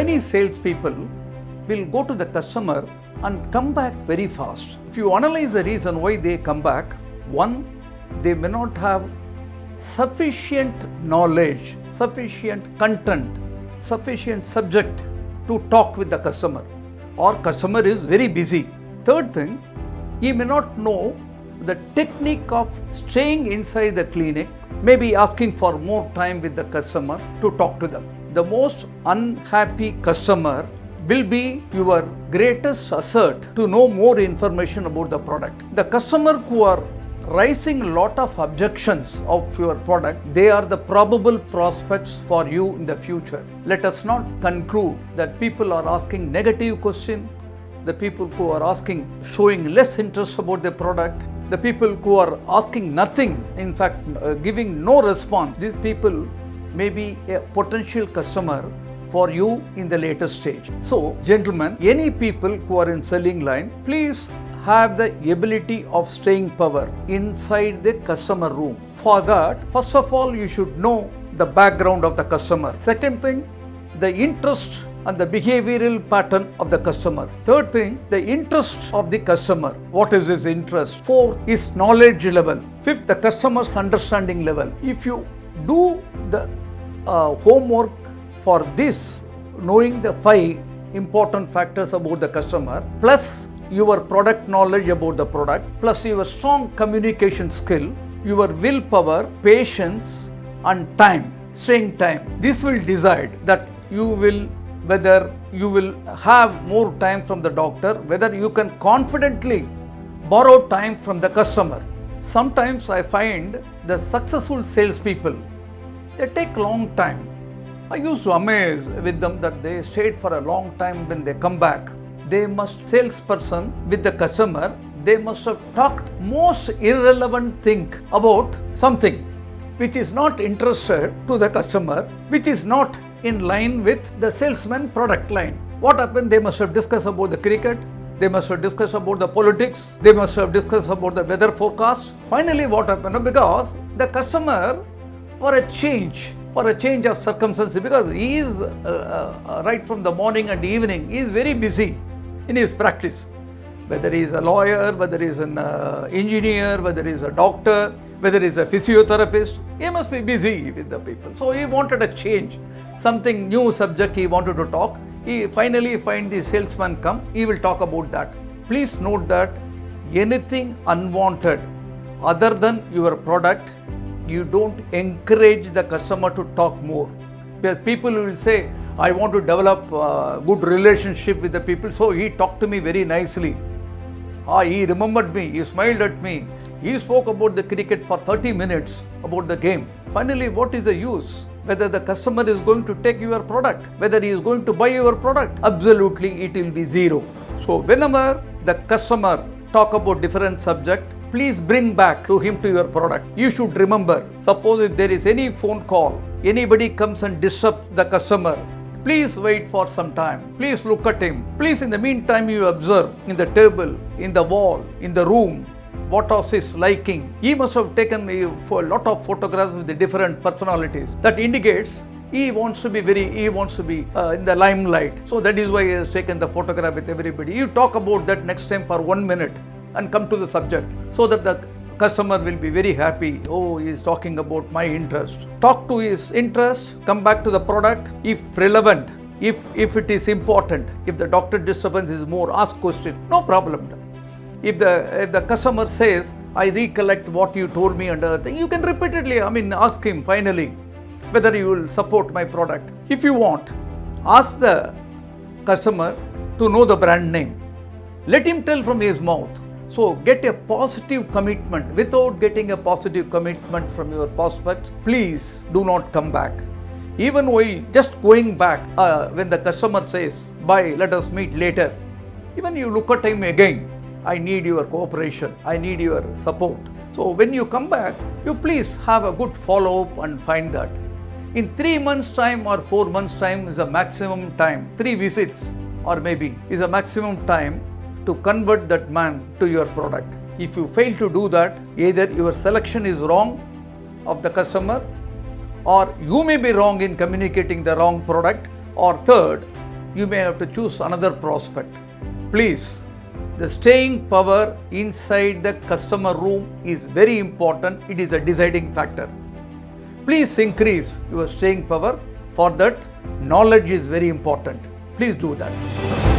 many salespeople will go to the customer and come back very fast. If you analyze the reason why they come back, one, they may not have sufficient knowledge, sufficient content, sufficient subject to talk with the customer, or customer is very busy. Third thing, he may not know the technique of staying inside the clinic, maybe asking for more time with the customer to talk to them. The most unhappy customer will be your greatest asset to know more information about the product. The customer who are raising a lot of objections of your product, they are the probable prospects for you in the future. Let us not conclude that people are asking negative question, the people who are asking, showing less interest about the product, the people who are asking nothing, in fact giving no response, these people may be a potential customer for you in the later stage. So, gentlemen, any people who are in selling line, please have the ability of staying power inside the customer room. For that, first of all, you should know the background of the customer. Second thing, the interest and the behavioral pattern of the customer. Third thing, the interest of the customer. What is his interest? Fourth is knowledge level. Fifth, the customer's understanding level. If you do the homework for this, knowing the 5 important factors about the customer, plus your product knowledge about the product, plus your strong communication skill, your willpower, patience and time, staying time. This will decide that whether you will have more time from the doctor, whether you can confidently borrow time from the customer. Sometimes I find the successful salespeople, they take long time. I used to amaze with them that they stayed for a long time. When they come back, they must, salesperson with the customer, they must have talked most irrelevant thing about something which is not interested to the customer, which is not in line with the salesman product line. What happened? They must have discussed about the cricket, they must have discussed about the politics, they must have discussed about the weather forecast. Finally, what happened? Because the customer, for a change of circumstances, because he is right from the morning and evening, he is very busy in his practice. Whether he is a lawyer, whether he is an engineer, whether he is a doctor, whether he is a physiotherapist, he must be busy with the people. So he wanted a change, something new subject he wanted to talk. He finally find the salesman come, he will talk about that. Please note that anything unwanted other than your product, you don't encourage the customer to talk more. Because people will say, I want to develop a good relationship with the people, so he talked to me very nicely. He remembered me, he smiled at me, he spoke about the cricket for 30 minutes, about the game. Finally, what is the use? Whether the customer is going to take your product, whether he is going to buy your product, absolutely it will be zero. So whenever the customer talk about different subject, please bring back to him to your product. You should remember, suppose if there is any phone call, anybody comes and disturbs the customer, please wait for some time. Please look at him. Please in the meantime you observe in the table, in the wall, in the room, what was his liking. He must have taken for a lot of photographs with the different personalities. That indicates he wants to be in the limelight. So that is why he has taken the photograph with everybody. You talk about that next time for 1 minute and come to the subject, so that the customer will be very happy. Oh, he is talking about my interest. Talk to his interest, come back to the product. If relevant, if it is important, if the doctor disturbance is more, ask question, no problem. If the customer says, I recollect what you told me and other thing, you can repeatedly, ask him finally whether you will support my product. If you want, ask the customer to know the brand name. Let him tell from his mouth. So get a positive commitment. Without getting a positive commitment from your prospect, please do not come back. Even while just going back, when the customer says, bye, let us meet later, even you look at him again, I need your cooperation, I need your support. So when you come back, you please have a good follow-up and find that. In 3 months' time or 4 months' time is a maximum time. 3 visits or maybe is a maximum time to convert that man to your product. If you fail to do that, either your selection is wrong of the customer, or you may be wrong in communicating the wrong product, or third, you may have to choose another prospect. Please, the staying power inside the customer room is very important. It is a deciding factor. Please increase your staying power. For that, knowledge is very important. Please do that.